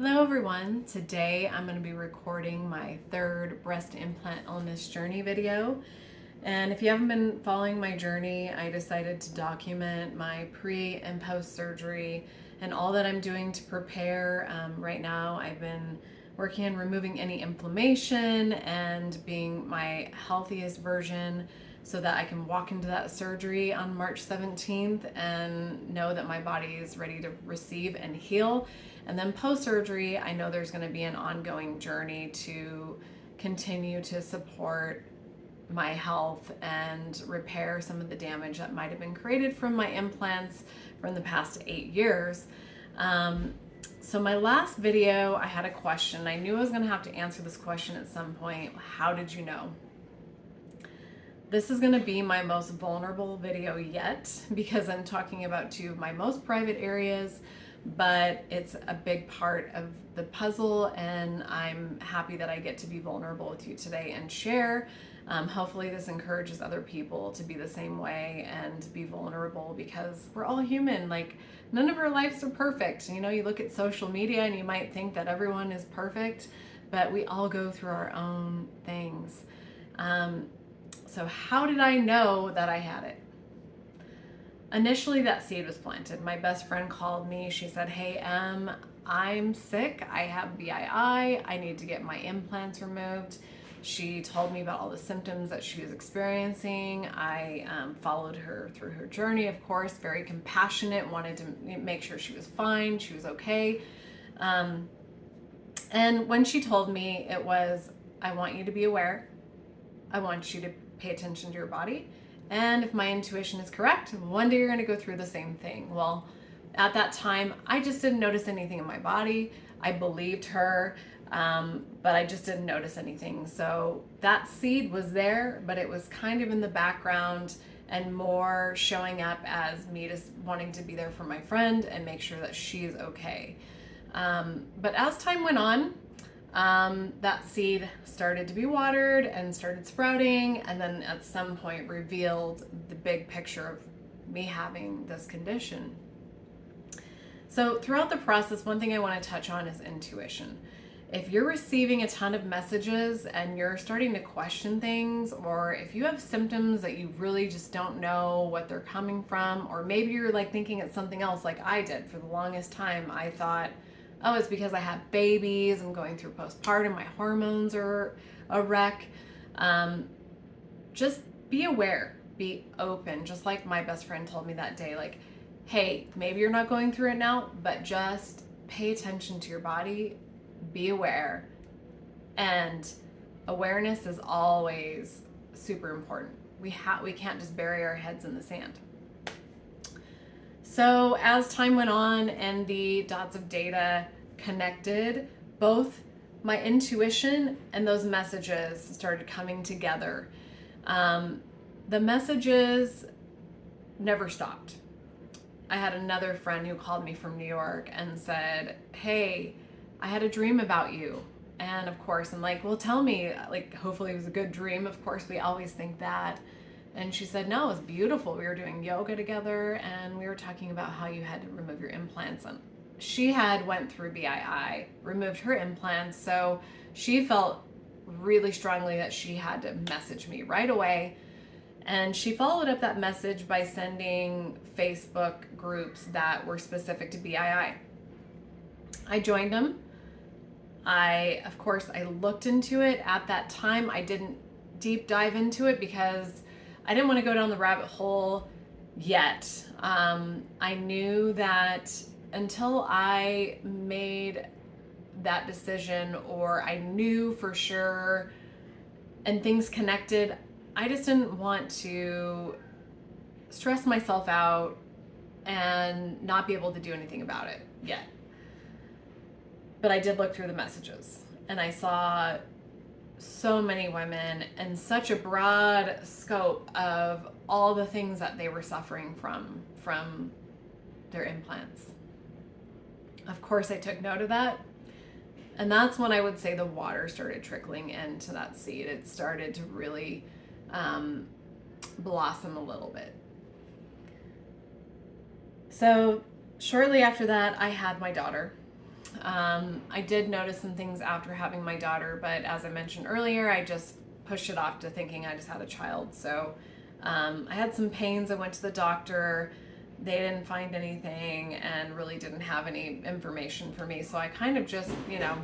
Hello everyone. Today I'm going to be recording my third breast implant illness journey video. And if you haven't been following my journey, I decided to document my pre and post surgery and all that I'm doing to prepare. Right now I've been working on removing any inflammation and being my healthiest version so that I can walk into that surgery on March 17th and know that my body is ready to receive and heal. And then post surgery, I know there's going to be an ongoing journey to continue to support my health and repair some of the damage that might have been created from my implants from the past 8 years. So my last video, I had a question. I knew I was going to have to answer this question at some point. How did you know? This is going to be my most vulnerable video yet because I'm talking about two of my most private areas, but it's a big part of the puzzle, and I'm happy that I get to be vulnerable with you today and share. Hopefully this encourages other people to be the same way and be vulnerable, because we're all human. Like, none of our lives are perfect. You know, you look at social media and you might think that everyone is perfect, but we all go through our own things. So how did I know that I had it? Initially, that seed was planted. My best friend called me. She said, "Hey, I'm sick. I have BII. I need to get my implants removed." She told me about all the symptoms that she was experiencing. I followed her through her journey, of course, very compassionate, wanted to make sure she was fine, she was okay. And when she told me, it was, "I want you to be aware. I want you to pay attention to your body. And if my intuition is correct, one day you're going to go through the same thing." Well, at that time, I just didn't notice anything in my body. I believed her, but I just didn't notice anything. So that seed was there, but it was kind of in the background and more showing up as me just wanting to be there for my friend and make sure that she's okay. But as time went on, that seed started to be watered and started sprouting, and then at some point revealed the big picture of me having this condition. So throughout the process, one thing I want to touch on is intuition. If you're receiving a ton of messages and you're starting to question things, or if you have symptoms that you really just don't know what they're coming from, or maybe you're like thinking it's something else, like I did for the longest time. I thought, oh, it's because I have babies, I'm going through postpartum, my hormones are a wreck. Just be aware, be open. Just like my best friend told me that day, like, hey, maybe you're not going through it now, but just pay attention to your body, be aware. And awareness is always super important. We can't just bury our heads in the sand. So as time went on and the dots of data connected, both my intuition and those messages started coming together. The messages never stopped. I had another friend who called me from New York and said, "Hey, I had a dream about you." And of course, I'm like, "Well, tell me, like, hopefully it was a good dream." Of course, we always think that. And she said, "No, it was beautiful. We were doing yoga together and we were talking about how you had to remove your implants." And she had went through BII, removed her implants, so she felt really strongly that she had to message me right away. And she followed up that message by sending Facebook groups that were specific to BII. I joined them. Of course, I looked into it. At that time, I didn't deep dive into it because I didn't want to go down the rabbit hole yet. I knew that until I made that decision, or I knew for sure and things connected, I just didn't want to stress myself out and not be able to do anything about it yet. But I did look through the messages and I saw so many women and such a broad scope of all the things that they were suffering from their implants. Of course, I took note of that. And that's when I would say the water started trickling into that seed. It started to really blossom a little bit. So shortly after that, I had my daughter. I did notice some things after having my daughter, but as I mentioned earlier, I just pushed it off to thinking I just had a child. So I had some pains. I went to the doctor. They didn't find anything and really didn't have any information for me. So I kind of just,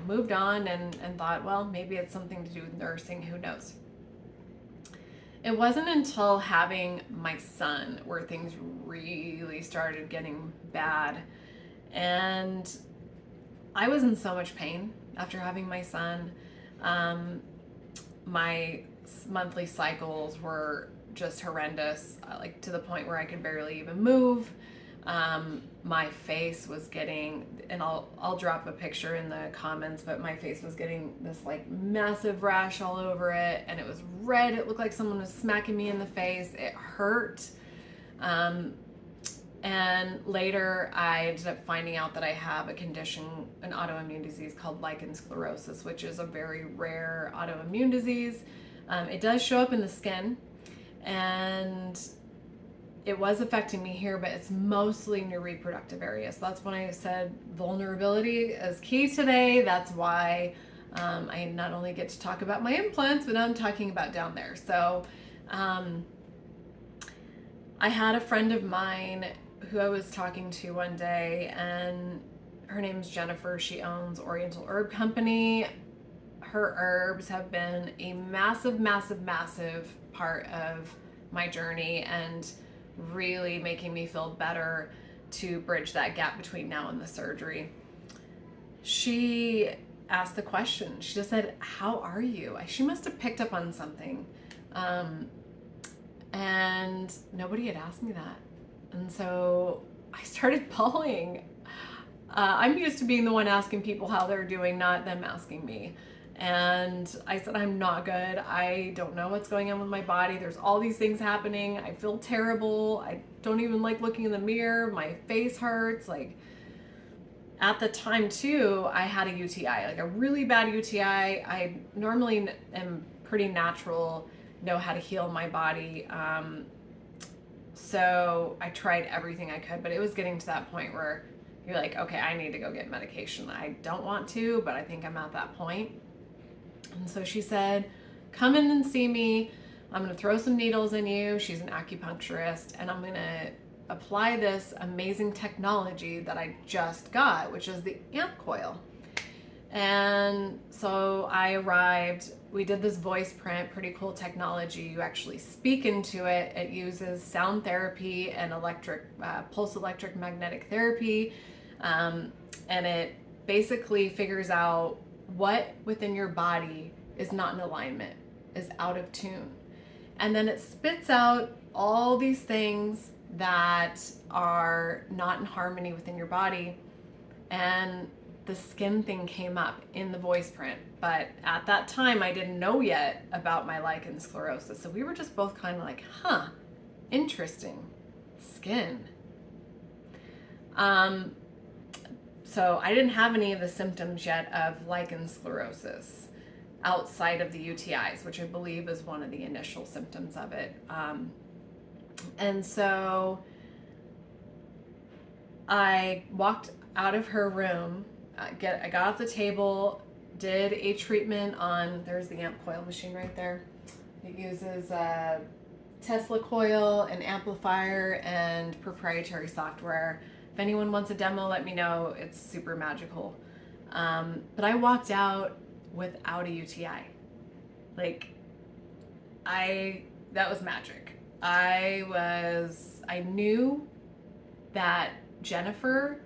moved on and thought, well, maybe it's something to do with nursing. Who knows? It wasn't until having my son where things really started getting bad. And I was in so much pain after having my son. My monthly cycles were just horrendous, like to the point where I could barely even move. My face was getting, and I'll drop a picture in the comments, but my face was getting this like massive rash all over it, and it was red. It looked like someone was smacking me in the face. It hurt. And later I ended up finding out that I have a condition, an autoimmune disease called lichen sclerosis, which is a very rare autoimmune disease. It does show up in the skin, and it was affecting me here, but it's mostly in your reproductive area. So that's when I said vulnerability is key today. That's why I not only get to talk about my implants, but I'm talking about down there. So I had a friend of mine who I was talking to one day, and her name's Jennifer. She owns Oriental Herb Company. Her herbs have been a massive, massive, massive part of my journey and really making me feel better to bridge that gap between now and the surgery. She asked the question. She just said, "How are you?" She must have picked up on something. And nobody had asked me that. And so I started bawling. I'm used to being the one asking people how they're doing, not them asking me. And I said, I'm not good. I don't know what's going on with my body. There's all these things happening. I feel terrible. I don't even like looking in the mirror. My face hurts. Like at the time too, I had a UTI, like a really bad UTI. I normally am pretty natural, know how to heal my body. So I tried everything I could, but it was getting to that point where you're like, okay, I need to go get medication. I don't want to, but I think I'm at that point. And so she said, come in and see me. I'm going to throw some needles in you. She's an acupuncturist, and I'm going to apply this amazing technology that I just got, which is the amp coil. And so I arrived. We did this voice print, pretty cool technology. You actually speak into it. It uses sound therapy and pulse electric magnetic therapy. And it basically figures out what within your body is not in alignment, is out of tune. And then it spits out all these things that are not in harmony within your body. And the skin thing came up in the voice print, but at that time I didn't know yet about my lichen sclerosis. So we were just both kind of like, interesting, skin. So I didn't have any of the symptoms yet of lichen sclerosis outside of the UTIs, which I believe is one of the initial symptoms of it. And so I walked out of her room. I got off the table, did a treatment on, there's the amp coil machine right there. It uses a Tesla coil, an amplifier, and proprietary software. If anyone wants a demo, let me know. It's super magical. But I walked out without a UTI. That was magic. I knew that Jennifer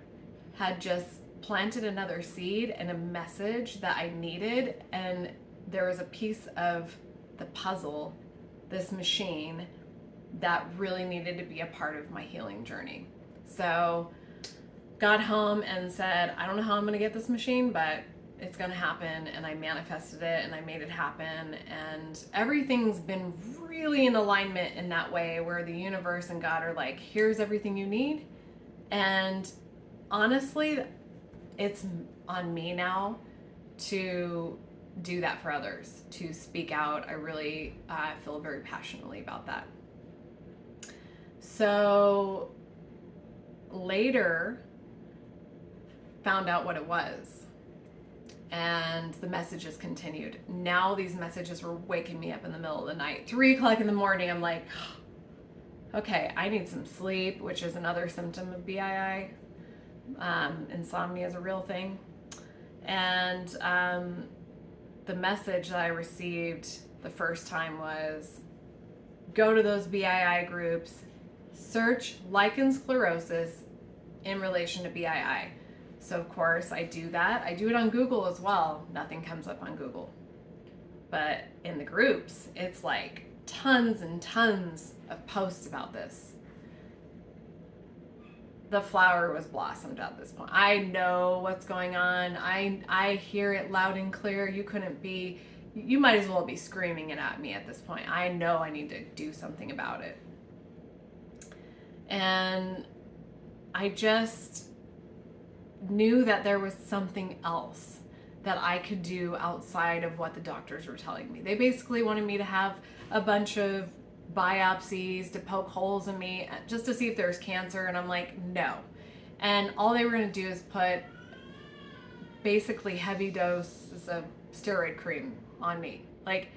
had just planted another seed and a message that I needed, and there was a piece of the puzzle, this machine, that really needed to be a part of my healing journey. So got home and said, I don't know how I'm going to get this machine, but it's going to happen. And I manifested it and I made it happen. And everything's been really in alignment in that way, where the universe and God are like, here's everything you need. And honestly, it's on me now to do that for others, to speak out. I really feel very passionately about that. So later, found out what it was. And the messages continued. Now these messages were waking me up in the middle of the night. 3 o'clock in the morning, I'm like, okay, I need some sleep, which is another symptom of BII. Insomnia is a real thing. And the message that I received the first time was, go to those BII groups, search lichen sclerosis in relation to BII. So of course I do that. I do it on Google as well. Nothing comes up on Google. But in the groups, it's like tons and tons of posts about this. The flower was blossomed at this point. I know what's going on. I hear it loud and clear. You might as well be screaming it at me at this point. I know I need to do something about it. And I just knew that there was something else that I could do outside of what the doctors were telling me. They basically wanted me to have a bunch of biopsies to poke holes in me just to see if there's cancer, and I'm like, no. And all they were going to do is put basically heavy doses of steroid cream on me. Like,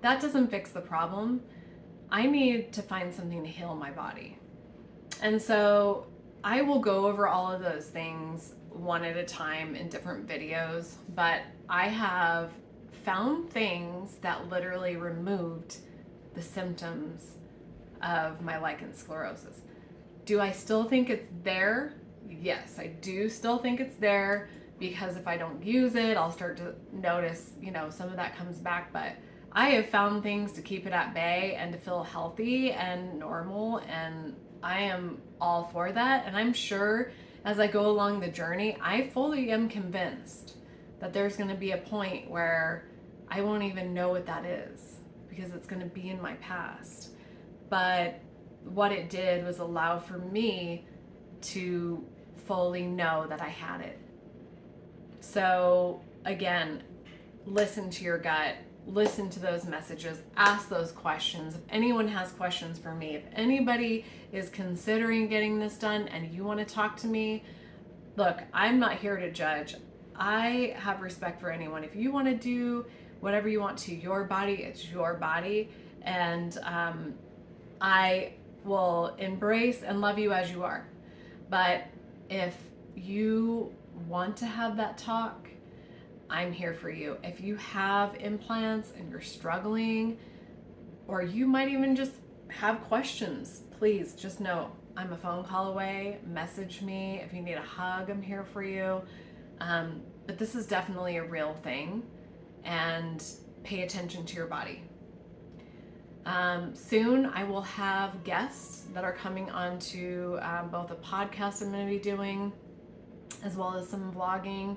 that doesn't fix the problem. I need to find something to heal my body. And so I will go over all of those things one at a time in different videos, but I have found things that literally removed the symptoms of my lichen sclerosis. Do I still think it's there? Yes, I do still think it's there, because if I don't use it, I'll start to notice, some of that comes back, but I have found things to keep it at bay and to feel healthy and normal, and I am all for that. And I'm sure as I go along the journey, I fully am convinced that there's going to be a point where I won't even know what that is, because it's going to be in my past. But what it did was allow for me to fully know that I had it. So again, listen to your gut, listen to those messages, ask those questions. If anyone has questions for me, if anybody is considering getting this done and you want to talk to me, look, I'm not here to judge. I have respect for anyone. If you want to do whatever you want to your body, it's your body. And I will embrace and love you as you are. But if you want to have that talk, I'm here for you. If you have implants and you're struggling, or you might even just have questions, please just know I'm a phone call away. Message me. If you need a hug, I'm here for you. But this is definitely a real thing, and pay attention to your body. Soon I will have guests that are coming onto both a podcast I'm going to be doing, as well as some vlogging.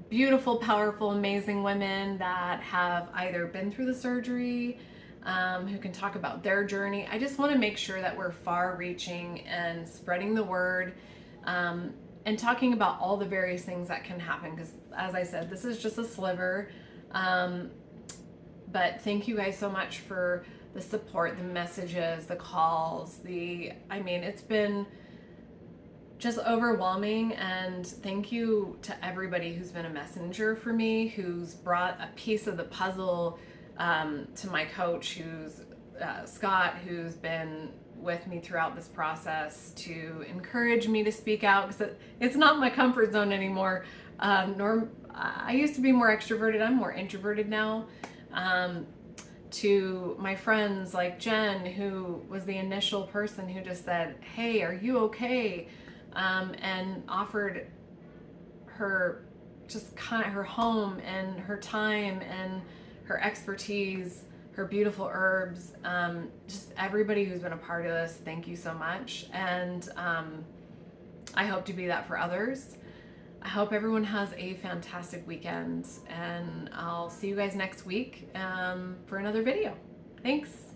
Beautiful, powerful, amazing women that have either been through the surgery, who can talk about their journey. I just want to make sure that we're far reaching and spreading the word, and talking about all the various things that can happen, because as I said, this is just a sliver. But thank you guys so much for the support, the messages, the calls, it's been just overwhelming. And thank you to everybody who's been a messenger for me, who's brought a piece of the puzzle to my coach, who's Scott, who's been with me throughout this process to encourage me to speak out, because it's not my comfort zone anymore. I used to be more extroverted. I'm more introverted now. To my friends like Jen, who was the initial person who just said, hey, are you okay? And offered her her home and her time and her expertise, her beautiful herbs, just everybody who's been a part of this, thank you so much. And I hope to be that for others. I hope everyone has a fantastic weekend, and I'll see you guys next week for another video. Thanks.